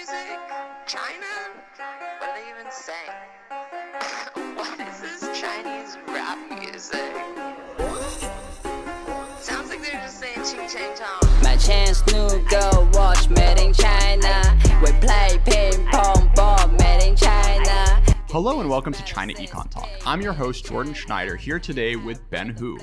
music? China? What are they even saying? What is this Chinese rap music? Sounds like they're just saying ching chang chong. My chance new girl watch made in China. We play ping pong ball made in China. Hello and welcome to ChinaEconTalk. I'm your host Jordan Schneider, here today with Ben Hu,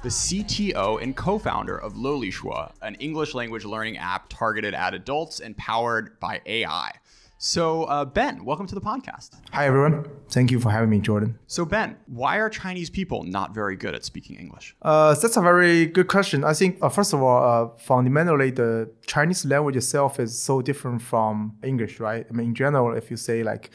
the CTO and co-founder of Liulishuo, an English language learning app targeted at adults and powered by AI. So Ben, welcome to the podcast. Hi everyone. Thank you for having me, Jordan. So Ben, why are Chinese people not very good at speaking English? That's a very good question. I think, first of all, fundamentally, the Chinese language itself is so different from English, right? I mean, in general, if you say like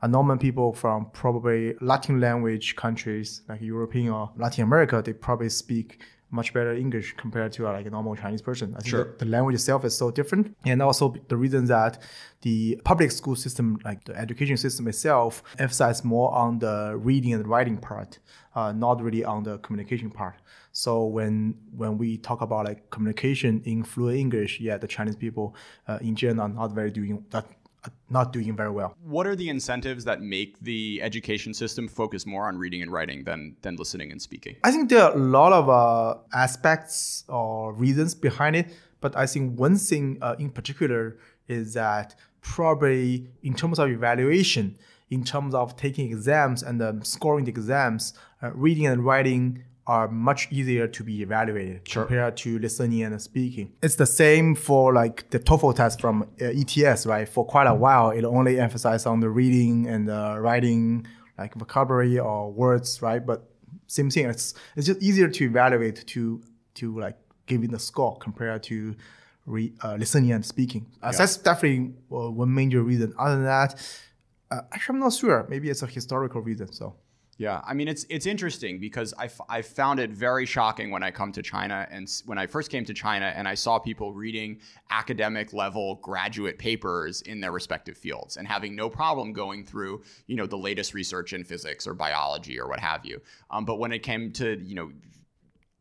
normal people from probably Latin language countries like European or Latin America, they probably speak much better English compared to like a normal Chinese person. I think the language itself is so different. And also the reason that the public school system, like the education system itself, emphasize more on the reading and writing part, not really on the communication part. So when we talk about like communication in fluent English, the Chinese people in general are not doing very well. What are the incentives that make the education system focus more on reading and writing than listening and speaking? I think there are a lot of aspects or reasons behind it, but I think one thing in particular is that probably in terms of evaluation, in terms of taking exams and scoring the exams, reading and writing are much easier to be evaluated compared to listening and speaking. It's the same for like the TOEFL test from ETS, right? For quite a while, it only emphasized on the reading and writing, like vocabulary or words, right? But same thing, it's just easier to evaluate to like giving the score compared to listening and speaking. So that's definitely one major reason. Other than that, actually, I'm not sure. Maybe it's a historical reason. So. Yeah, I mean, it's interesting because I found it very shocking when I come to China, and when I first came to China and I saw people reading academic level graduate papers in their respective fields and having no problem going through, the latest research in physics or biology or what have you. But when it came to,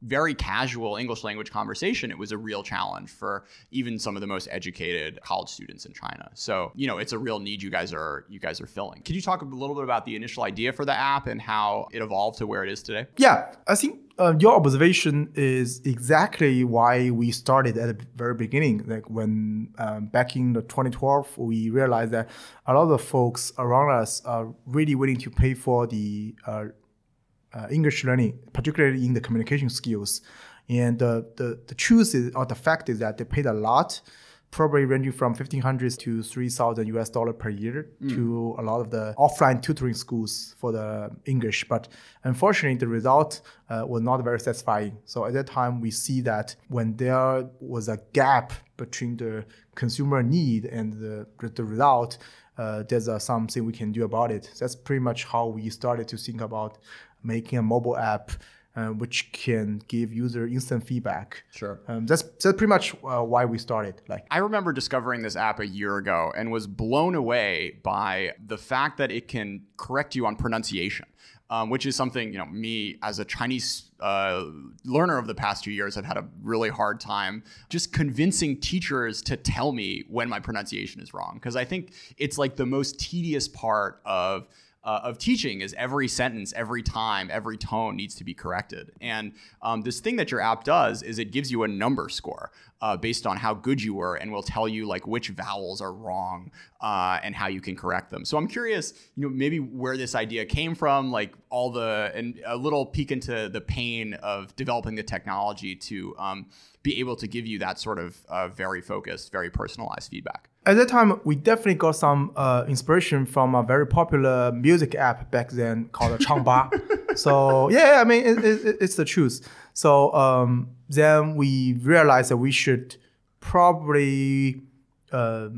very casual English language conversation, it was a real challenge for even some of the most educated college students in China. So, it's a real need you guys are filling. Can you talk a little bit about the initial idea for the app and how it evolved to where it is today? Yeah, I think your observation is exactly why we started at the very beginning. Like when back in 2012, we realized that a lot of folks around us are really willing to pay for the English learning, particularly in the communication skills. And the truth is, or the fact is that they paid a lot, probably ranging from $1,500 to $3,000 per year to a lot of the offline tutoring schools for the English. But unfortunately, the result was not very satisfying. So at that time, we see that when there was a gap between the consumer need and the result, there's something we can do about it. That's pretty much how we started to think about making a mobile app which can give user instant feedback. Sure. That's pretty much why we started. I remember discovering this app a year ago and was blown away by the fact that it can correct you on pronunciation, which is something, me as a Chinese learner of the past 2 years have had a really hard time just convincing teachers to tell me when my pronunciation is wrong. Because I think it's like the most tedious part of teaching is every sentence, every time, every tone needs to be corrected. And this thing that your app does is it gives you a number score based on how good you were and will tell you like which vowels are wrong and how you can correct them. So I'm curious, maybe where this idea came from, like and a little peek into the pain of developing the technology to be able to give you that sort of very focused, very personalized feedback. At that time, we definitely got some inspiration from a very popular music app back then called Changbā. So I mean, it's the truth. So then we realized that we should probably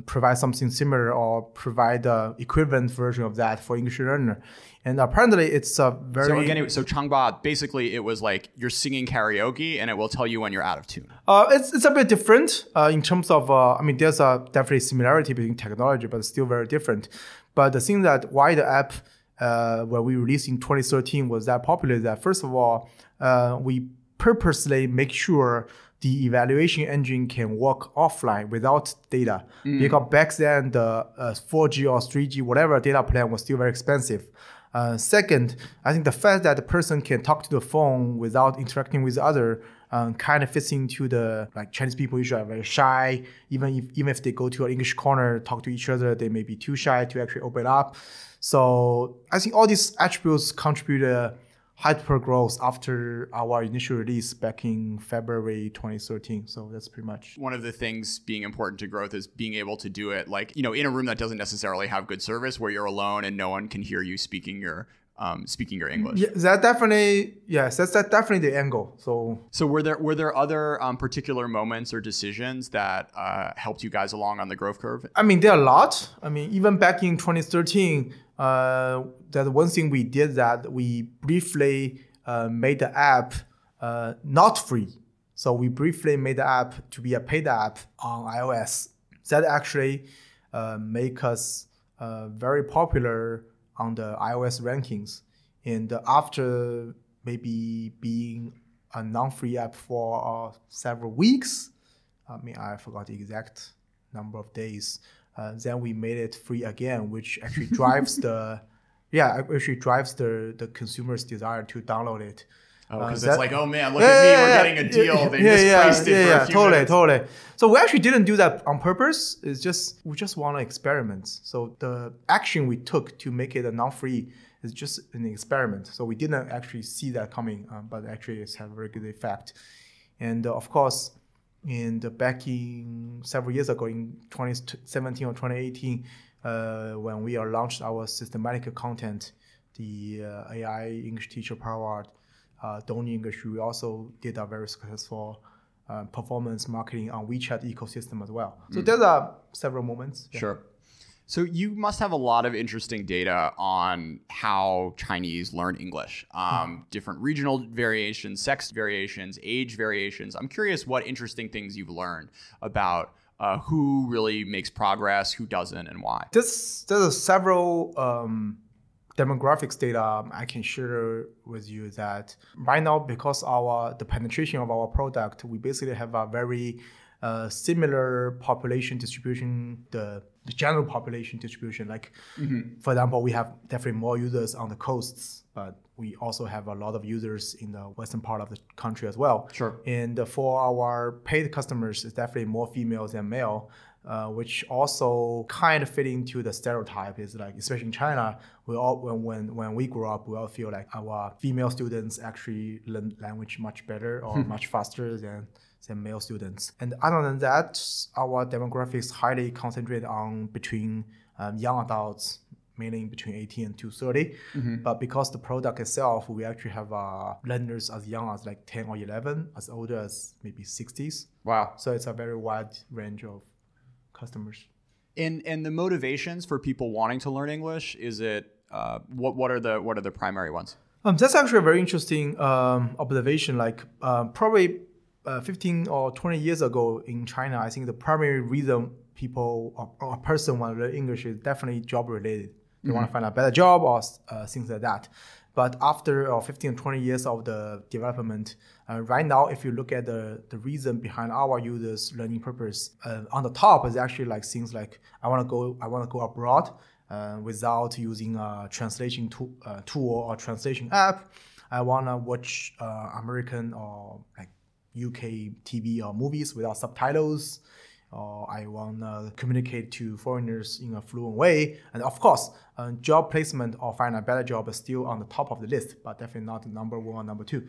provide something similar or provide the equivalent version of that for English learner. And apparently it's a very... So Changbā, basically it was like you're singing karaoke and it will tell you when you're out of tune. It's a bit different in terms of, there's a definitely similarity between technology, but it's still very different. But the thing that why the app, when we released in 2013 was that popular is that first of all, we purposely make sure the evaluation engine can work offline without data. Because back then, the 4G or 3G, whatever data plan was still very expensive. Second, I think the fact that the person can talk to the phone without interacting with other kind of fits into the, like, Chinese people usually are very shy. Even if they go to an English corner, talk to each other, they may be too shy to actually open up. So I think all these attributes contribute hyper growth after our initial release back in February 2013. So that's pretty much. One of the things being important to growth is being able to do it, like, in a room that doesn't necessarily have good service, where you're alone and no one can hear you speaking your English. Yeah, that's definitely the angle. So were there other particular moments or decisions that helped you guys along on the growth curve? I mean, there are a lot. I mean, even back in 2013, that one thing we did that we briefly made the app not free. So we briefly made the app to be a paid app on iOS. That actually make us very popular on the iOS rankings. And after maybe being a non-free app for several weeks, I mean, I forgot the exact number of days, then we made it free again, which actually drives the consumer's desire to download it. Oh, because it's like, oh man, look at me, we're getting a deal. They mispriced it for a few minutes. Totally. So we actually didn't do that on purpose. It's just, we just want to experiment. So the action we took to make it a non-free is just an experiment. So we didn't actually see that coming, but actually it's had a very good effect. And of course, back in several years ago, in 2017 or 2018, when we launched our systematic content, the AI English teacher powered Dong English, we also did a very successful performance marketing on WeChat ecosystem as well. So there are several moments. Yeah. Sure. So you must have a lot of interesting data on how Chinese learn English. Different regional variations, sex variations, age variations. I'm curious what interesting things you've learned about who really makes progress, who doesn't, and why. There's several demographics data I can share with you that right now, because the penetration of our product, we basically have a very similar population distribution, the general population distribution. Like, for example, we have definitely more users on the coasts, but we also have a lot of users in the western part of the country as well. Sure. And for our paid customers, it's definitely more females than male. Which also kind of fit into the stereotype. Is like, especially in China, we all when we grew up, we all feel like our female students actually learn language much better or much faster than male students. And other than that, our demographics highly concentrated on between young adults, mainly between 18 and 230. But because the product itself, we actually have learners as young as like 10 or 11, as older as maybe 60s. Wow. So it's a very wide range of customers. And the motivations for people wanting to learn English, is it what are the primary ones? That's actually a very interesting observation. Like probably 15 or 20 years ago in China, I think the primary reason people or a person want to learn English is definitely job related. They want to find a better job or things like that. But after 15 or 20 years of the development, right now, if you look at the reason behind our users' learning purpose, on the top is actually like things like I want to go abroad without using a translation tool or translation app. I want to watch American or like UK TV or movies without subtitles. Or I want to communicate to foreigners in a fluent way. And of course, job placement or find a better job is still on the top of the list, but definitely not number one or number two,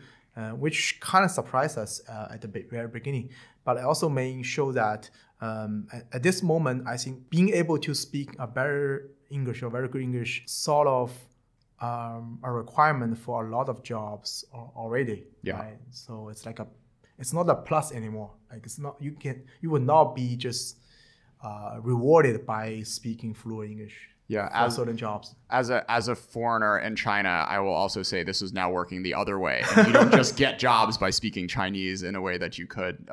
which kind of surprised us at the very beginning. But it also may show that at this moment, I think being able to speak a better English or very good English sort of a requirement for a lot of jobs already. Yeah. Right? So it's not a plus anymore. Like, it's not, you will not be just rewarded by speaking fluent English. Yeah, for certain jobs. as a foreigner in China, I will also say this is now working the other way. And you don't just get jobs by speaking Chinese in a way that you could,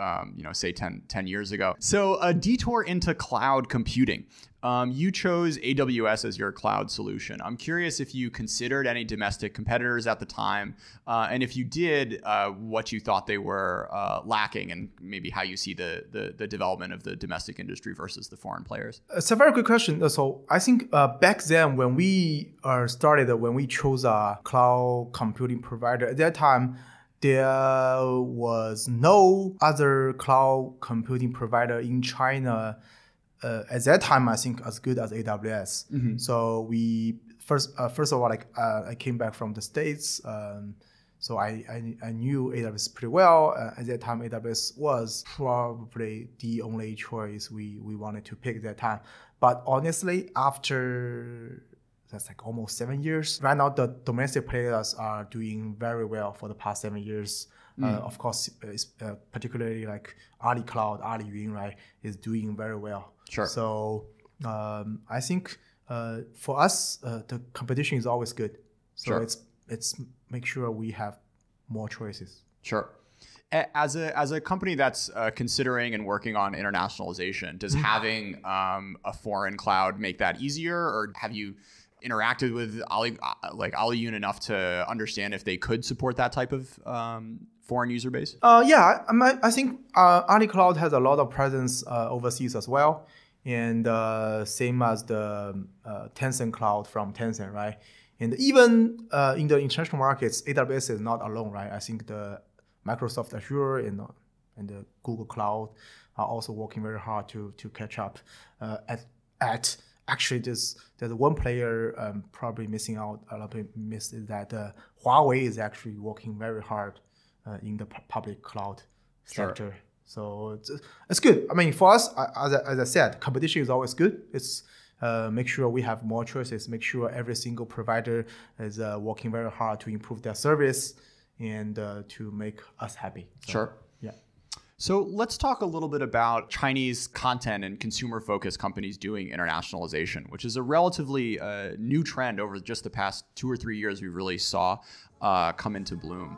say 10 years ago. So a detour into cloud computing. You chose AWS as your cloud solution. I'm curious if you considered any domestic competitors at the time, and if you did, what you thought they were lacking, and maybe how you see the development of the domestic industry versus the foreign players. It's a very good question. So I think back then when we when we chose a cloud computing provider, at that time, there was no other cloud computing provider in China at that time, I think, as good as AWS. Mm-hmm. So we first of all, I came back from the States, so I knew AWS pretty well. At that time, AWS was probably the only choice we wanted to pick at that time. But honestly, after that's like almost 7 years, right now the domestic players are doing very well for the past 7 years. Of course, particularly like Ali Cloud, Ali Yun, right, is doing very well. Sure. So I think for us, the competition is always good. So sure. it's make sure we have more choices. Sure. As a company that's considering and working on internationalization, does having a foreign cloud make that easier, or have you interacted with Ali Yun enough to understand if they could support that type of foreign user base? Yeah, I think Ali Cloud has a lot of presence overseas as well, and same as the Tencent Cloud from Tencent, right? And even in the international markets, AWS is not alone, right? I think the Microsoft Azure and the Google Cloud are also working very hard to catch up. Actually, there's one player probably missing out a lot of miss is that Huawei is actually working very hard in the public cloud sector. So it's good. I mean, for us, as I said, competition is always good. It's make sure we have more choices, make sure every single provider is working very hard to improve their service and to make us happy. So, sure. Yeah. So let's talk a little bit about Chinese content and consumer-focused companies doing internationalization, which is a relatively new trend over just the past 2 or 3 years we really saw come into bloom.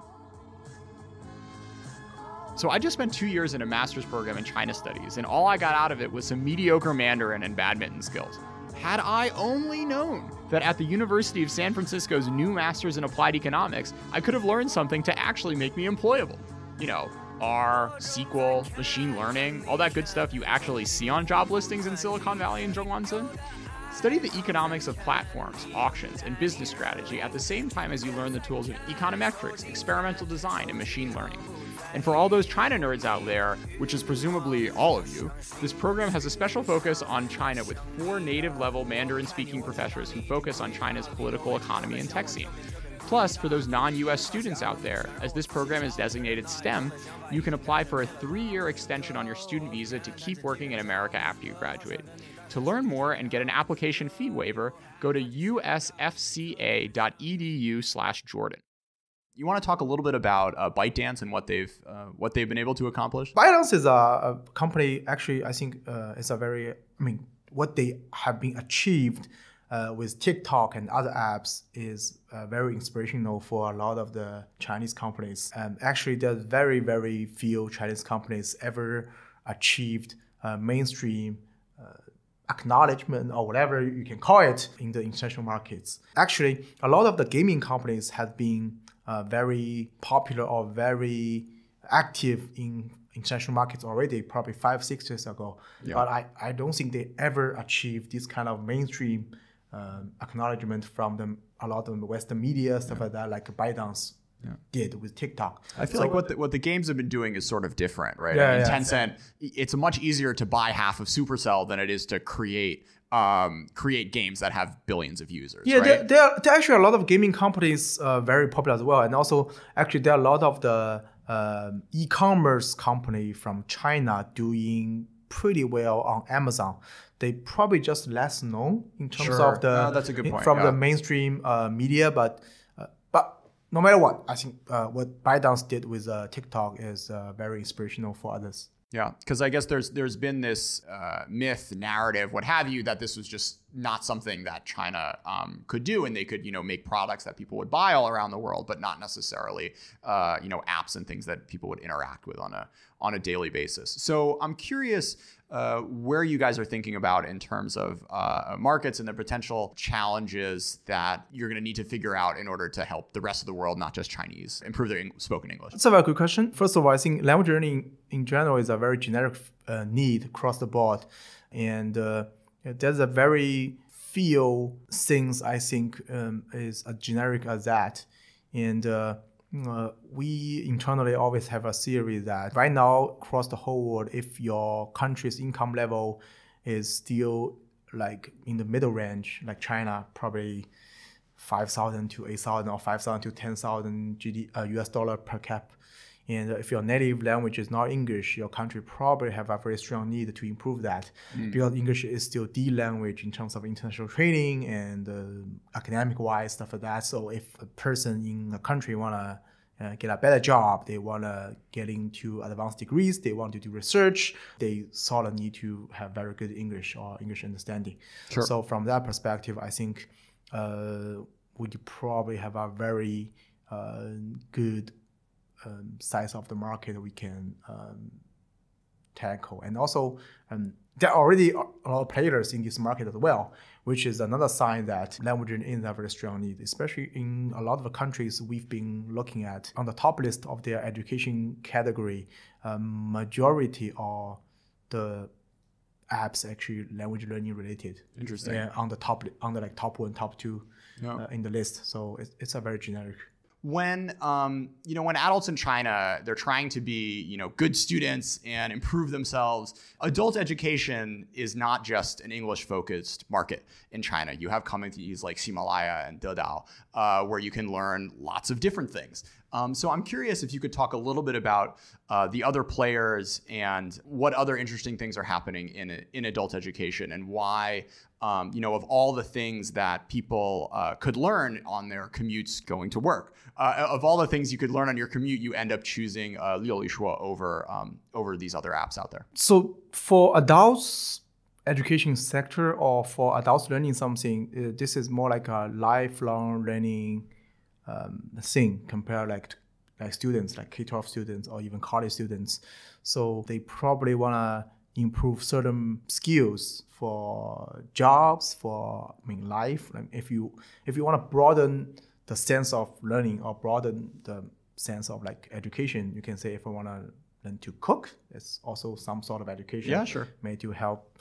So I just spent 2 years in a master's program in China studies, and all I got out of it was some mediocre Mandarin and badminton skills. Had I only known that at the University of San Francisco's new Masters in Applied Economics, I could have learned something to actually make me employable. You know, R, SQL, machine learning, all that good stuff you actually see on job listings in Silicon Valley and Zhongguancun. Study the economics of platforms, auctions, and business strategy at the same time as you learn the tools of econometrics, experimental design, and machine learning. And for all those China nerds out there, which is presumably all of you, this program has a special focus on China with 4 native-level Mandarin-speaking professors who focus on China's political economy and tech scene. Plus, for those non-US students out there, as this program is designated STEM, you can apply for a 3-year extension on your student visa to keep working in America after you graduate. To learn more and get an application fee waiver, go to usfca.edu/Jordan. You want to talk a little bit about ByteDance and what they've been able to accomplish? ByteDance is a company. Actually, I think it's a very. What they have been achieved with TikTok and other apps is very inspirational for a lot of the Chinese companies. And actually, there's very, very few Chinese companies ever achieved mainstream acknowledgement or whatever you can call it in the international markets. Actually, a lot of the gaming companies have been very popular or very active in international markets already, probably 5-6 years ago. Yeah. But I don't think they ever achieved this kind of mainstream acknowledgement from a lot of the Western media, stuff like that, like ByteDance did with TikTok. I feel like what the games have been doing is sort of different, right? Yeah, Tencent, it's much easier to buy half of Supercell than it is to create games that have billions of users. Yeah, right? there are actually a lot of gaming companies very popular as well. And also, actually, there are a lot of the e-commerce company from China doing pretty well on Amazon. They probably just less known in terms of the that's a good point. From the mainstream media, but no matter what, I think what ByteDance did with TikTok is very inspirational for others. Yeah, because I guess there's been this myth, narrative, what have you, that this was just not something that China could do, and they could, make products that people would buy all around the world, but not necessarily, apps and things that people would interact with on a daily basis. So I'm curious where you guys are thinking about in terms of markets and the potential challenges that you're going to need to figure out in order to help the rest of the world, not just Chinese, improve their spoken English. That's a very good question. First of all, I think language learning in general is a very generic need across the board. And there's a very few things I think is as generic as that. And we internally always have a theory that right now across the whole world, if your country's income level is still like in the middle range, like China, probably 5,000 to 8,000 or 5,000 to 10,000 US dollar per cap. And if your native language is not English, your country probably have a very strong need to improve that because English is still the language in terms of international training and academic-wise, stuff like that. So if a person in a country want to get a better job, they want to get into advanced degrees, they want to do research, they sort of need to have very good English or English understanding. Sure. So from that perspective, I think we could probably have a very good size of the market we can tackle. And also, there are already a lot of players in this market as well, which is another sign that language is a very strong need, especially in a lot of the countries we've been looking at. On the top list of their education category, majority of the apps actually language learning related. Interesting. On the top one, top two in the list. So it's a very generic. When when adults in China, they're trying to be good students and improve themselves, adult education is not just an English focused market in China. You have communities like Himalaya and Dedao where you can learn lots of different things. So I'm curious if you could talk a little bit about the other players and what other interesting things are happening in adult education and why, of all the things that people could learn on their commutes going to work, of all the things you could learn on your commute, you end up choosing Liulishuo over these other apps out there. So for adults education sector or for adults learning something, this is more like a lifelong learning thing compared like students, like K-12 students or even college students. So they probably want to improve certain skills for jobs, for life. Like if you want to broaden the sense of learning or broaden the sense of like education, you can say if I want to learn to cook, it's also some sort of education. Yeah, sure. Made to help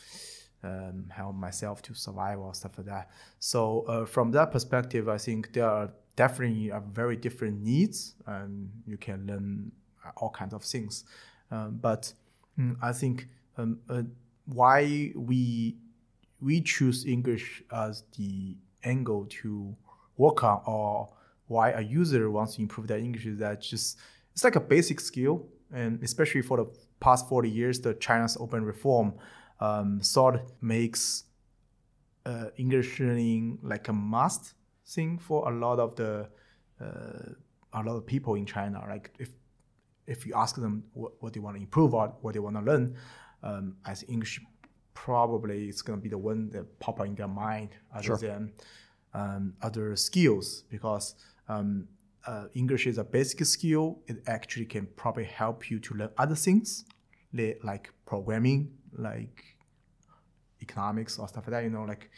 myself to survive or stuff like that. So from that perspective, I think there are definitely very different needs, and you can learn all kinds of things. But I think why we choose English as the angle to work on, or why a user wants to improve their English, is that it's like a basic skill, and especially for the past 40 years, the China's open reform sort of makes English learning like a must thing for a lot of people in China. Like if you ask them what they want to improve or what they want to learn, I think English probably is going to be the one that pop up in their mind other than other skills, because English is a basic skill. It actually can probably help you to learn other things like programming, like economics or stuff like that,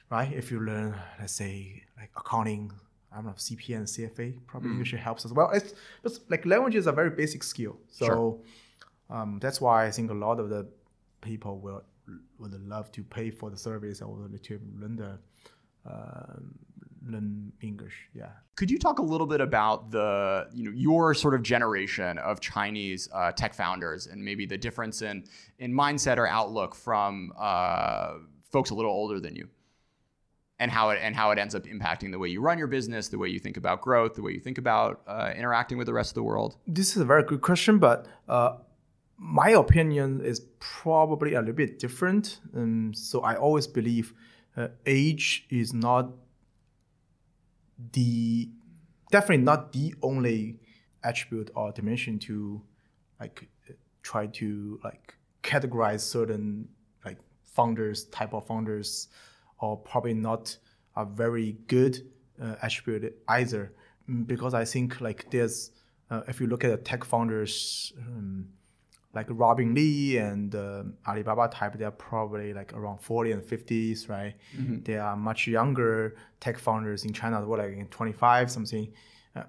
right? If you learn, let's say, like accounting, I don't know, CPA and CFA, probably English helps as well. But like language is a very basic skill. So that's why I think a lot of the people would love to pay for the service or to learn English. Yeah. Could you talk a little bit about your sort of generation of Chinese tech founders and maybe the difference in mindset or outlook from folks a little older than you, and how it ends up impacting the way you run your business, the way you think about growth, the way you think about interacting with the rest of the world? This is a very good question, but my opinion is probably a little bit different. So I always believe age is definitely not the only attribute or dimension to try to categorize certain type of founders or probably not a very good attribute either. Because I think like there's, if you look at the tech founders, like Robin Li and Alibaba type, they're probably like around 40 and 50s, right? They are much younger tech founders in China, like in 25 something.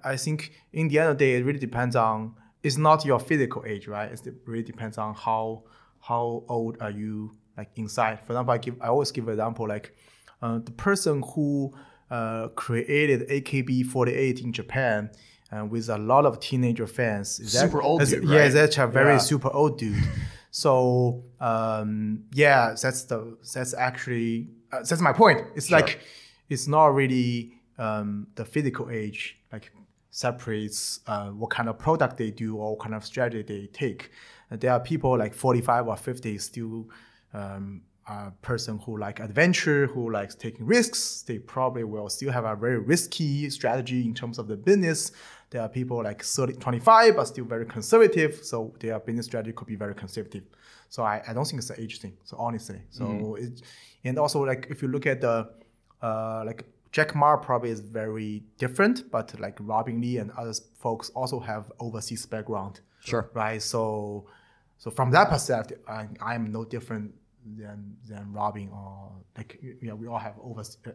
I think in the end of the day, it really depends on, it's not your physical age, right? It really depends on how old are you like inside. For example, I always give an example, like the person who created AKB48 in Japan, with a lot of teenager fans. Super old dude, right? Yeah, that's a very super old dude. So that's actually that's my point. It's like it's not really the physical age like separates what kind of product they do or what kind of strategy they take. There are people like 45 or 50 still a person who like adventure, who likes taking risks. They probably will still have a very risky strategy in terms of the business. There are people like 30, 25, but still very conservative. So their business strategy could be very conservative. So I don't think it's an age thing. So honestly, and also like if you look at the like Jack Ma probably is very different, but like Robin Li and other folks also have overseas background. Sure. Right. So from that perspective, I'm no different than Robin, or like we all have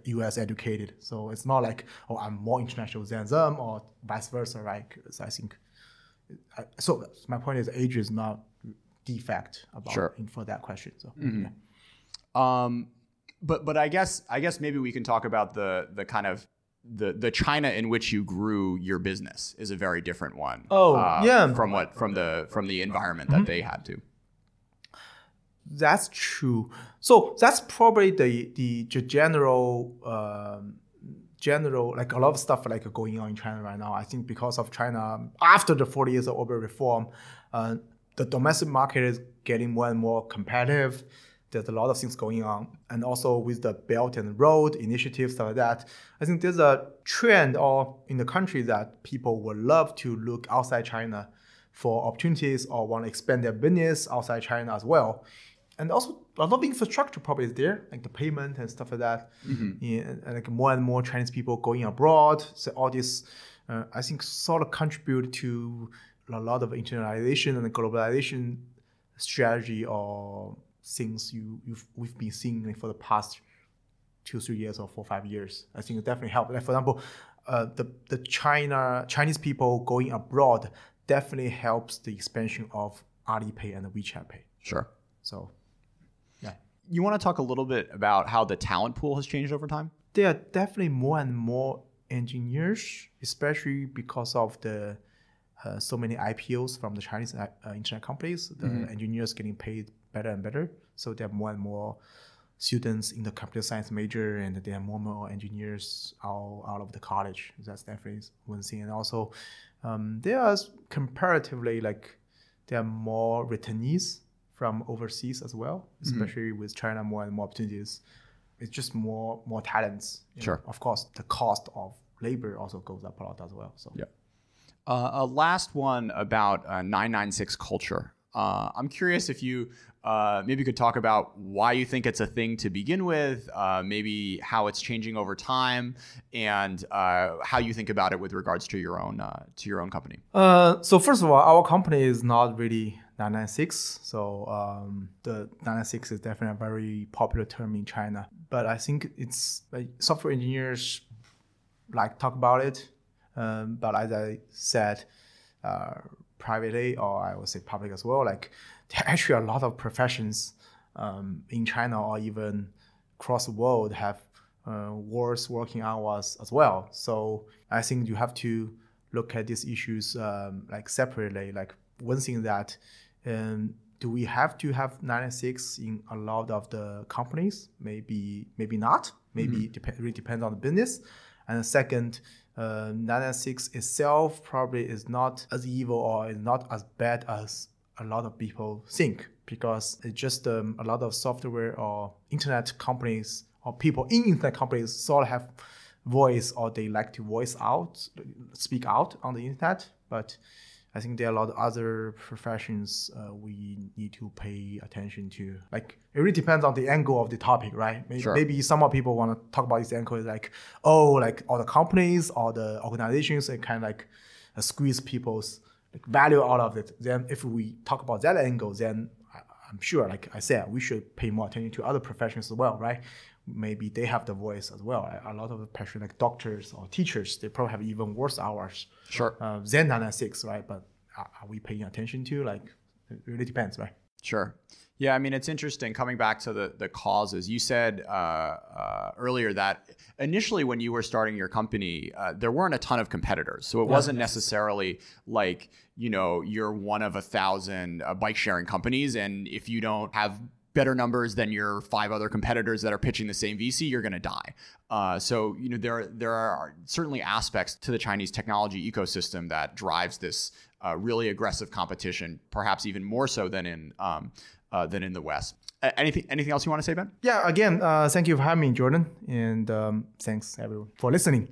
US educated, so it's not like I'm more international than them or vice versa, right? So I think so my point is age is not defect about for that question. So but I guess maybe we can talk about the kind of the China in which you grew your business is a very different one. From the environment that they had to. That's true. So that's probably the general like a lot of stuff like going on in China right now. I think because of China, after the 40 years of urban reform, the domestic market is getting more and more competitive. There's a lot of things going on. And also with the Belt and Road initiatives, stuff like that, I think there's a trend in the country that people would love to look outside China for opportunities or want to expand their business outside China as well. And also a lot of infrastructure probably is there, like the payment and stuff like that. And like more and more Chinese people going abroad. So all this, I think, sort of contribute to a lot of internationalization and globalization strategy or things we've been seeing like, for the past 2-3 years or 4-5 years. I think it definitely helped. Like for example, the Chinese people going abroad definitely helps the expansion of Alipay and WeChat Pay. Sure. So. You want to talk a little bit about how the talent pool has changed over time? There are definitely more and more engineers, especially because of the so many IPOs from the Chinese internet companies. The engineers getting paid better and better. So there are more and more students in the computer science major, and there are more and more engineers out of the college. That's definitely one thing. And also, there are comparatively there are more returnees from overseas as well, especially with China, more and more opportunities. It's just more talents. Sure. Of course, the cost of labor also goes up a lot as well. So. Yeah. A last one about 996 culture. I'm curious if you maybe could talk about why you think it's a thing to begin with, maybe how it's changing over time, and how you think about it with regards to your own company. So first of all, our company is not really 996. So the 996 is definitely a very popular term in China. But I think it's like software engineers talk about it. But as I said, privately, or I would say public as well, there are actually a lot of professions in China or even across the world have worse working hours as well. So I think you have to look at these issues separately. One thing that do we have to have 996 in a lot of the companies? Maybe not. Maybe it really depends on the business. And the second, 996 itself probably is not as evil or is not as bad as a lot of people think, because it's just a lot of software or internet companies or people in internet companies sort of have voice, or they like to speak out on the internet. But I think there are a lot of other professions we need to pay attention to. Like, it really depends on the angle of the topic, right? Maybe some of people want to talk about this angle is like, like all the companies, all the organizations, they kind of like squeeze people's like value out of it. Then if we talk about that angle, then I'm sure, like I said, we should pay more attention to other professions as well, right? Maybe they have the voice as well. A lot of the professions like doctors or teachers, they probably have even worse hours than 9 to 6, right? But are we paying attention to? Like, it really depends, right? Sure. Yeah, I mean, it's interesting coming back to the causes. You said earlier that initially when you were starting your company, there weren't a ton of competitors. So it wasn't necessarily like, you're one of 1,000 bike sharing companies. And if you don't have better numbers than your 5 other competitors that are pitching the same VC, you're going to die. So, there are certainly aspects to the Chinese technology ecosystem that drives this really aggressive competition, perhaps even more so than in the West. Anything else you want to say, Ben? Yeah, again, thank you for having me, Jordan. And thanks everyone for listening.